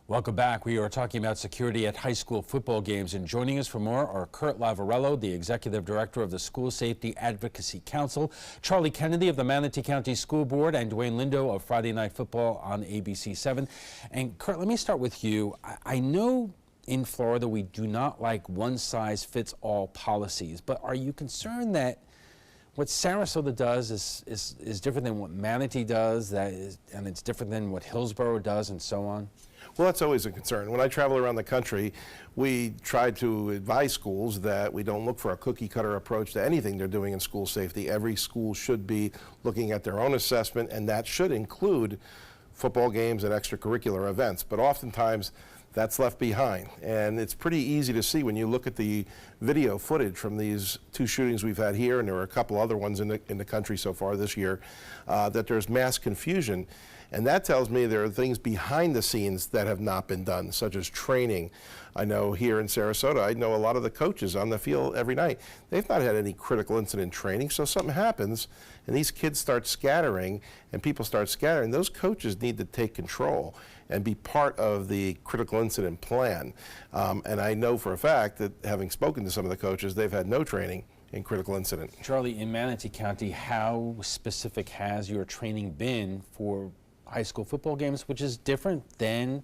Welcome back. We are talking about security at high school football games, and joining us for more are Kurt Lavarello, the Executive Director of the School Safety Advocacy Council, Charlie Kennedy of the Manatee County School Board, and Dwayne Lindo of Friday Night Football on ABC 7. And Kurt, let me start with you. I know in Florida we do not like one-size-fits-all policies, but are you concerned that what Sarasota does is different than what Manatee does, and it's different than what Hillsborough does, and so on? Well, that's always a concern. When I travel around the country, we try to advise schools that we don't look for a cookie-cutter approach to anything they're doing in school safety. Every school should be looking at their own assessment, and that should include football games and extracurricular events. But oftentimes, that's left behind. And it's pretty easy to see when you look at the video footage from these two shootings we've had here, and there were a couple other ones in the country so far this year, that there's mass confusion. And that tells me there are things behind the scenes that have not been done, such as training. I know here in Sarasota, I know a lot of the coaches on the field every night. They've not had any critical incident training, so something happens, and these kids start scattering, and people start scattering. Those coaches need to take control and be part of the critical incident plan. And I know for a fact that, having spoken to some of the coaches, they've had no training in critical incident. Charlie, in Manatee County, how specific has your training been for high school football games, which is different than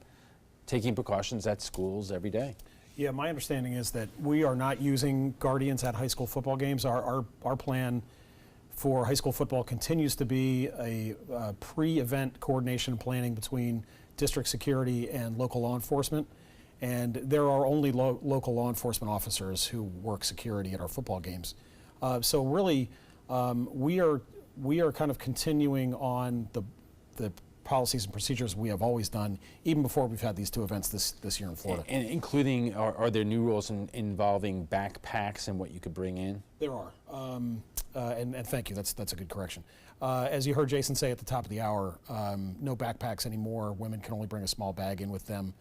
taking precautions at schools every day? Yeah, my understanding is that we are not using guardians at high school football games. Our plan for high school football continues to be a pre-event coordination planning between district security and local law enforcement. And there are only local law enforcement officers who work security at our football games. So really, we are kind of continuing on the policies and procedures we have always done, even before we've had these two events this year in Florida. And including, are there new rules involving backpacks and what you could bring in? There are, and thank you, that's a good correction. As you heard Jason say at the top of the hour, no backpacks anymore. Women can only bring a small bag in with them.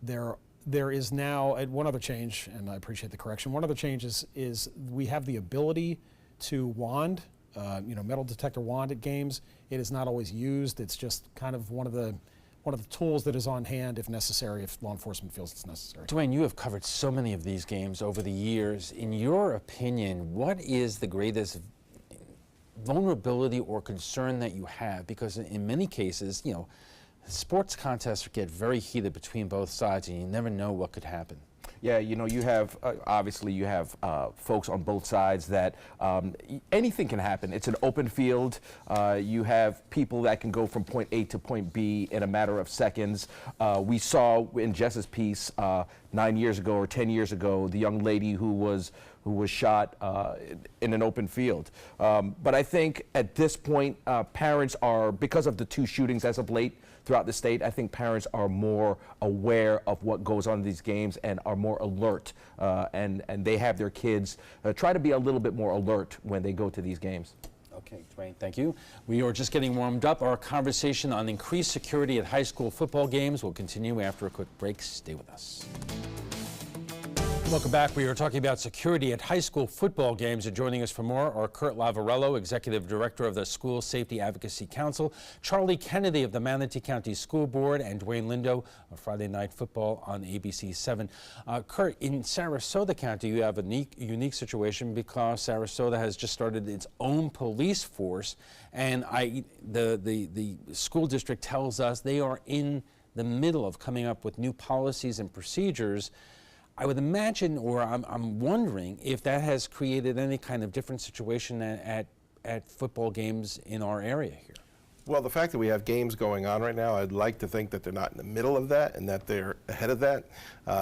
There is now, one other change, and I appreciate the correction, one other change is we have the ability to wand, metal detector wand at games. It is not always used. It's just kind of one of the tools that is on hand if necessary, if law enforcement feels it's necessary. Dwayne, you have covered so many of these games over the years. In your opinion, what is the greatest vulnerability or concern that you have? Because in many cases, sports contests get very heated between both sides, and you never know what could happen. Yeah, you have, obviously you have folks on both sides that anything can happen. It's an open field. You have people that can go from point A to point B in a matter of seconds. We saw in Jess's piece 9 years ago or 10 years ago, the young lady who was shot in an open field. But I think at this point, parents are, because of the two shootings as of late throughout the state, I think parents are more aware of what goes on in these games and are more alert, and they have their kids try to be a little bit more alert when they go to these games. Okay, Dwayne, thank you. We are just getting warmed up. Our conversation on increased security at high school football games will continue after a quick break. Stay with us. Welcome back. We are talking about security at high school football games, and joining us for more are Kurt Lavarello, Executive Director of the School Safety Advocacy Council, Charlie Kennedy of the Manatee County School Board, and Dwayne Lindo of Friday Night Football on ABC 7. Kurt, in Sarasota County, you have a unique situation because Sarasota has just started its own police force, and the school district tells us they are in the middle of coming up with new policies and procedures. I would imagine, or I'm wondering, if that has created any kind of different situation at football games in our area here. Well, the fact that we have games going on right now, I'd like to think that they're not in the middle of that and that they're ahead of that,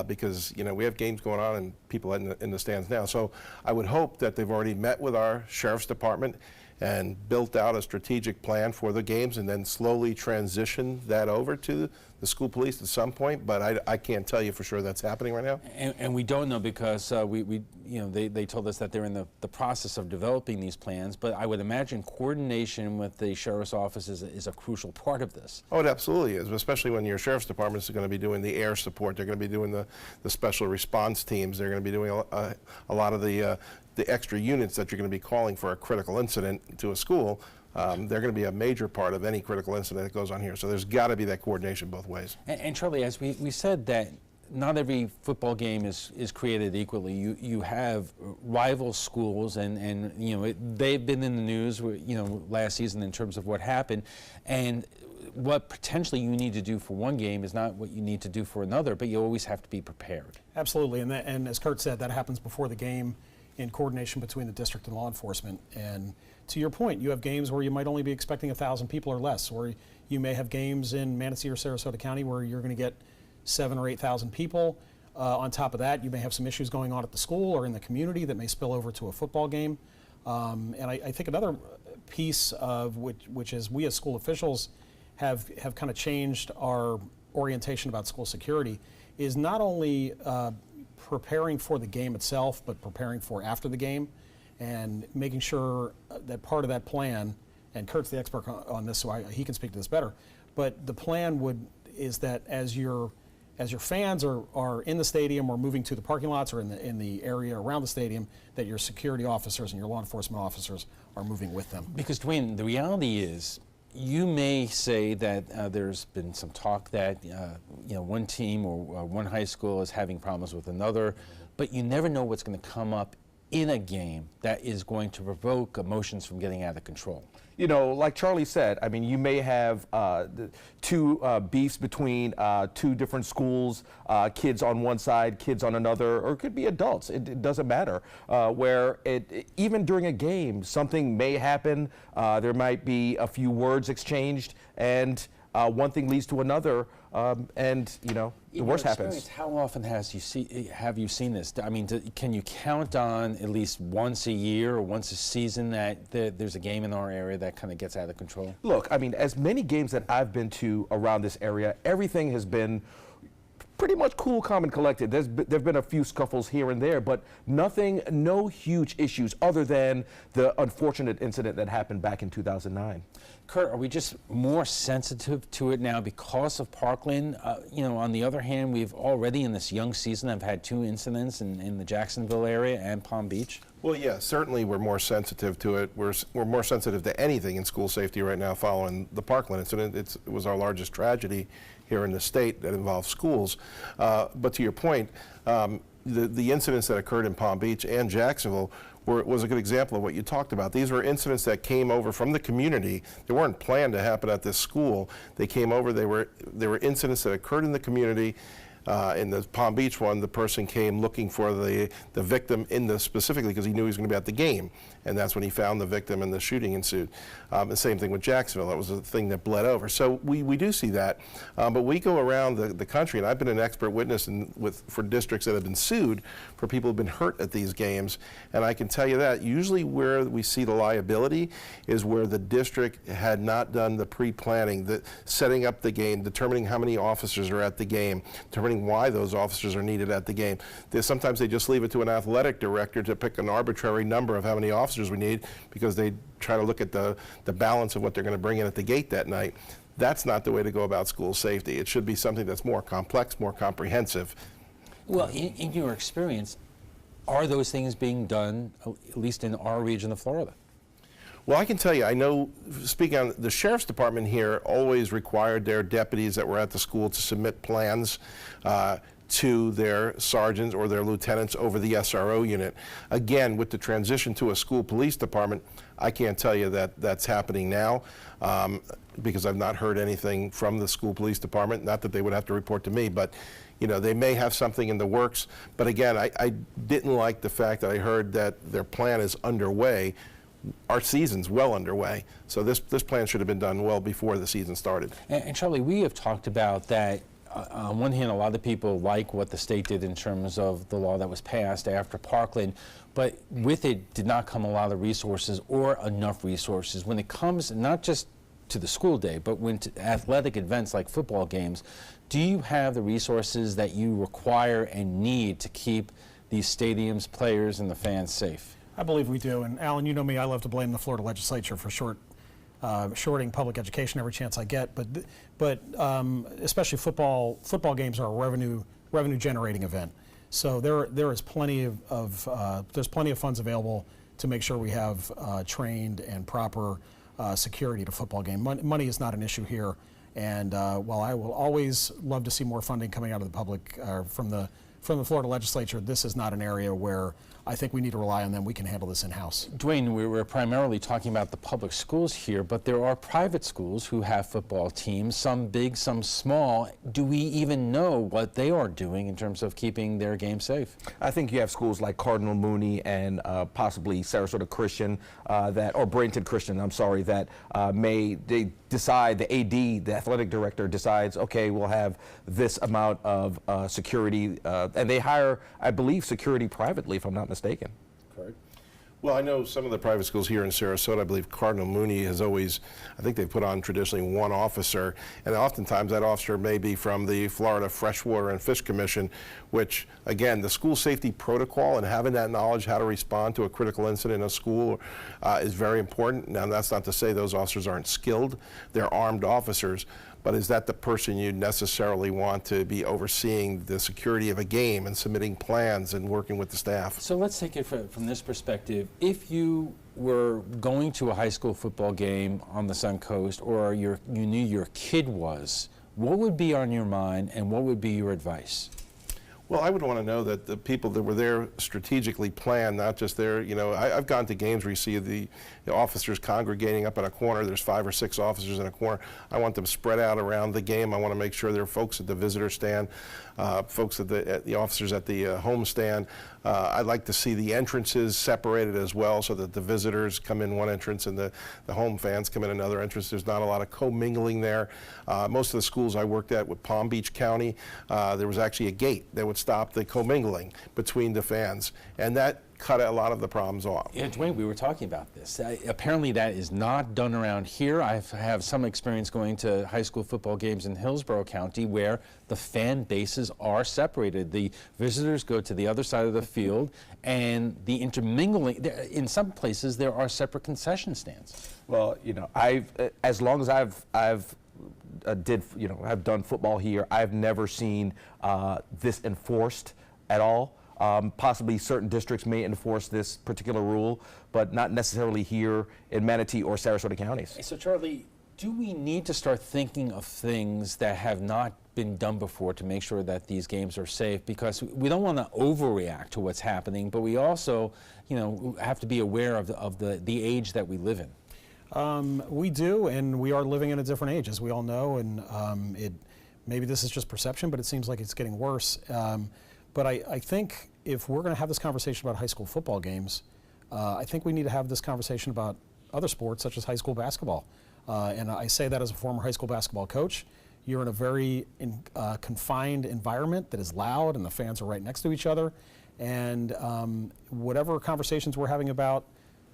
because we have games going on and people in the stands now. So I would hope that they've already met with our sheriff's department and built out a strategic plan for the games and then slowly transition that over to the school police at some point, but I can't tell you for sure that's happening right now. And we don't know because they told us that they're in the process of developing these plans, but I would imagine coordination with the sheriff's office is a crucial part of this. Oh, it absolutely is, especially when your sheriff's department is going to be doing the air support, they're going to be doing the special response teams, they're going to be doing a lot of the extra units that you're going to be calling for a critical incident to a school. they're going to be a major part of any critical incident that goes on here. So there's got to be that coordination both ways. And Charlie, as we said that not every football game is created equally. You have rival schools, and you know they've been in the news, you know, last season in terms of what happened, and what potentially you need to do for one game is not what you need to do for another, but you always have to be prepared. Absolutely, and as Kurt said, that happens before the game in coordination between the district and law enforcement. And to your point, you have games where you might only be expecting 1,000 people or less, or you may have games in Manatee or Sarasota County where you're going to get 7,000 or 8,000 people. On top of that, you may have some issues going on at the school or in the community that may spill over to a football game. And I think another piece of which is we as school officials have kind of changed our orientation about school security is not only preparing for the game itself, but preparing for after the game and making sure that part of that plan, and Kurt's the expert on this, so he can speak to this better, but the plan is that as your fans are in the stadium or moving to the parking lots or in the area around the stadium, that your security officers and your law enforcement officers are moving with them. Because Dwayne, the reality is, you may say that there's been some talk that you know, one team or one high school is having problems with another, but you never know what's going to come up in a game that is going to provoke emotions from getting out of control. You know, like Charlie said, I mean, you may have two beefs between two different schools, kids on one side, kids on another, or it could be adults. It doesn't matter. Where even during a game, something may happen. There might be a few words exchanged, and one thing leads to another, and you know, the worst happens. How often have you seen this? I mean, can you count on at least once a year or once a season that there's a game in our area that kind of gets out of control? Look, I mean, as many games that I've been to around this area, everything has been pretty much cool, calm, and collected. There've been a few scuffles here and there, but no huge issues other than the unfortunate incident that happened back in 2009. Kurt, are we just more sensitive to it now because of Parkland? You know, on the other hand, we've already in this young season have had 2 incidents in the Jacksonville area and Palm Beach. Well, yeah, certainly we're more sensitive to it. We're more sensitive to anything in school safety right now following the Parkland incident. It was our largest tragedy here in the state that involves schools. But to your point, the incidents that occurred in Palm Beach and Jacksonville was a good example of what you talked about. These were incidents that came over from the community. They weren't planned to happen at this school. They came over, they were incidents that occurred in the community. In the Palm Beach one, the person came looking for the victim specifically because he knew he was going to be at the game, and that's when he found the victim and the shooting ensued. The same thing with Jacksonville. That was a thing that bled over. So we do see that, but we go around the country, and I've been an expert witness for districts that have been sued for people who have been hurt at these games, and I can tell you that usually where we see the liability is where the district had not done the pre-planning, the setting up the game, determining how many officers are at the game, determining why those officers are needed at the game. Sometimes they just leave it to an athletic director to pick an arbitrary number of how many officers we need because they try to look at the balance of what they're going to bring in at the gate that night. That's not the way to go about school safety. It should be something that's more complex, more comprehensive. Well, in your experience, are those things being done, at least in our region of Florida? Well, I can tell you, I know, speaking on the Sheriff's Department here, always required their deputies that were at the school to submit plans to their sergeants or their lieutenants over the SRO unit. Again, with the transition to a school police department, I can't tell you that that's happening now because I've not heard anything from the school police department. Not that they would have to report to me, but you know, they may have something in the works. But again, I didn't like the fact that I heard that their plan is underway. Our season's well underway, so this plan should have been done well before the season started. And Charlie, we have talked about that. On one hand, a lot of people like what the state did in terms of the law that was passed after Parkland, but with it did not come a lot of resources or enough resources when it comes not just to the school day, but when to athletic events like football games. Do you have the resources that you require and need to keep these stadiums, players, and the fans safe? I believe we do, and Alan, you know me, I love to blame the Florida legislature for shorting public education every chance I get, but especially football games are a revenue generating event. So there is plenty of there's plenty of funds available to make sure we have trained and proper security at a football game. Money is not an issue here, and while I will always love to see more funding coming out of the public from the Florida legislature, this is not an area where I think we need to rely on them. We can handle this in-house. Dwayne, we were primarily talking about the public schools here, but there are private schools who have football teams, some big, some small. Do we even know what they are doing in terms of keeping their game safe? I think you have schools like Cardinal Mooney and possibly Sarasota Christian, or Brainton Christian, I'm sorry, that they decide, the AD, the athletic director decides, okay, we'll have this amount of security, and they hire, I believe, security privately, if I'm not mistaken. Correct. Well, I know some of the private schools here in Sarasota, I believe Cardinal Mooney has always, I think they put on traditionally one officer, and oftentimes that officer may be from the Florida Freshwater and Fish Commission, which, again, the school safety protocol and having that knowledge how to respond to a critical incident in a school is very important. Now, that's not to say those officers aren't skilled. They're armed officers. But is that the person you necessarily want to be overseeing the security of a game and submitting plans and working with the staff? So let's take it from this perspective. If you were going to a high school football game on the Suncoast, or you knew your kid was, what would be on your mind and what would be your advice? Well, I would want to know that the people that were there strategically planned, not just there. You know, I've gone to games where you see the officers congregating up in a corner. There's 5 or 6 officers in a corner. I want them spread out around the game. I want to make sure there are folks at the visitor stand, folks at the officers at the home stand. I'd like to see the entrances separated as well, so that the visitors come in one entrance and the home fans come in another entrance. There's not a lot of commingling there. Most of the schools I worked at with Palm Beach County, there was actually a gate that would stop the commingling between the fans, and that cut a lot of the problems off. Yeah, Dwayne, we were talking about this. Apparently that is not done around here. I have some experience going to high school football games in Hillsborough County where the fan bases are separated. The visitors go to the other side of the field, and the intermingling, in some places there are separate concession stands. Well, you know, as long as I've done football here, I've never seen this enforced at all. Possibly certain districts may enforce this particular rule, but not necessarily here in Manatee or Sarasota counties. So, Charlie, do we need to start thinking of things that have not been done before to make sure that these games are safe? Because we don't want to overreact to what's happening, but we also, you know, have to be aware of the age that we live in. We do, and we are living in a different age, as we all know, and maybe this is just perception, but it seems like it's getting worse. But I think if we're going to have this conversation about high school football games, I think we need to have this conversation about other sports, such as high school basketball. And I say that as a former high school basketball coach. You're in a very confined environment that is loud, and the fans are right next to each other. And whatever conversations we're having about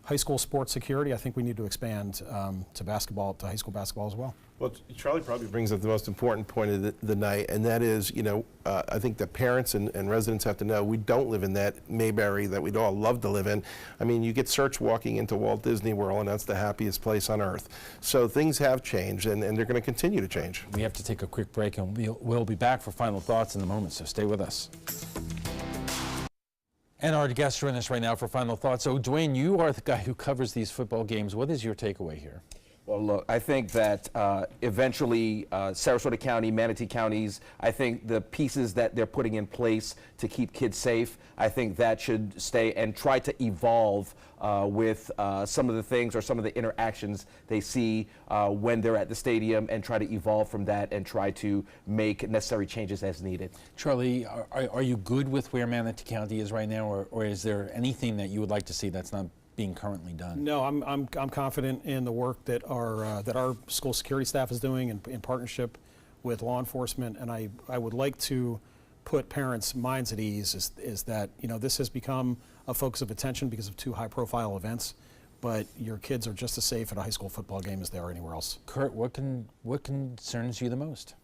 high school sports security, I think we need to expand to high school basketball as well. Well, Charlie probably brings up the most important point of the night, and that is, you know, I think the parents and residents have to know we don't live in that Mayberry that we'd all love to live in. I mean, you get searched walking into Walt Disney World, and that's the happiest place on earth. So things have changed, and they're going to continue to change. We have to take a quick break, and we'll be back for final thoughts in a moment, so stay with us. And our guests join us right now for final thoughts. So, Dwayne, you are the guy who covers these football games. What is your takeaway here? Well, look, I think that eventually Sarasota County, Manatee counties, I think the pieces that they're putting in place to keep kids safe, I think that should stay and try to evolve with some of the things or some of the interactions they see when they're at the stadium, and try to evolve from that and try to make necessary changes as needed. Charlie, are you good with where Manatee County is right now, or is there anything that you would like to see that's not being currently done? No, I'm confident in the work that our school security staff is doing in partnership with law enforcement, and I would like to put parents' minds at ease is that, you know, this has become a focus of attention because of 2 high-profile events, but your kids are just as safe at a high school football game as they are anywhere else. Kurt, what concerns you the most?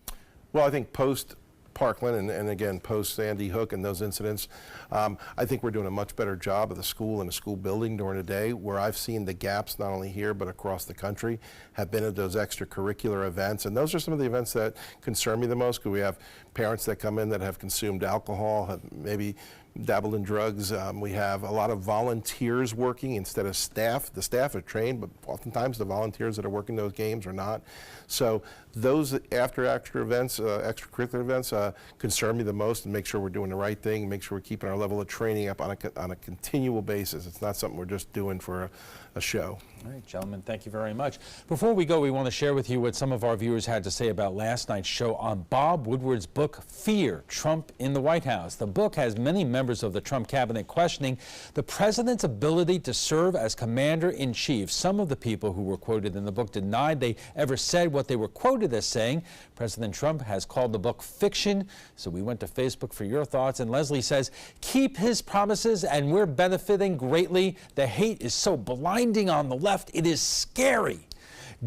Well, I think post Parkland and again post Sandy Hook and those incidents, I think we're doing a much better job of the school and the school building during the day. Where I've seen the gaps, not only here but across the country, have been at those extracurricular events, and those are some of the events that concern me the most, because we have parents that come in that have consumed alcohol, have maybe dabbled in drugs. We have a lot of volunteers working instead of staff. The staff are trained, but oftentimes the volunteers that are working those games are not. So those after-action events, extracurricular events, concern me the most, and make sure we're doing the right thing, make sure we're keeping our level of training up on a continual basis. It's not something we're just doing for a show. All right, gentlemen, thank you very much. Before we go, we want to share with you what some of our viewers had to say about last night's show on Bob Woodward's book, Fear, Trump in the White House. The book has many members of the Trump cabinet questioning the president's ability to serve as commander-in-chief. Some of the people who were quoted in the book denied they ever said what they were quoted as saying. President Trump has called the book fiction, so we went to Facebook for your thoughts. And Leslie says, keep his promises and we're benefiting greatly. The hate is so blinding on the left, it is scary.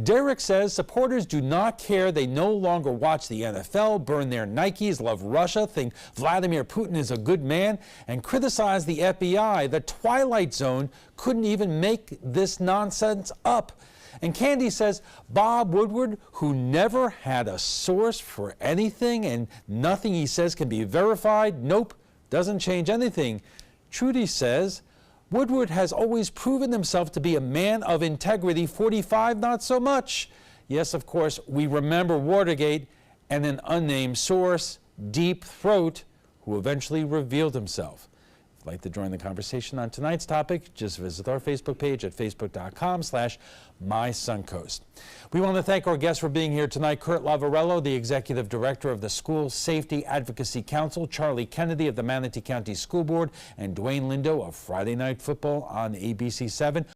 Derek says supporters do not care. They no longer watch the NFL, burn their Nikes, love Russia, think Vladimir Putin is a good man, and criticize the FBI. The Twilight Zone couldn't even make this nonsense up. And Candy says, Bob Woodward, who never had a source for anything and nothing he says can be verified, nope, doesn't change anything. Trudy says, Woodward has always proven himself to be a man of integrity. 45, not so much. Yes, of course, we remember Watergate and an unnamed source, Deep Throat, who eventually revealed himself. If you'd like to join the conversation on tonight's topic, just visit our Facebook page at facebook.com/MySuncoast. We want to thank our guests for being here tonight. Kurt Lavarello, the Executive Director of the School Safety Advocacy Council, Charlie Kennedy of the Manatee County School Board, and Dwayne Lindo of Friday Night Football on ABC7.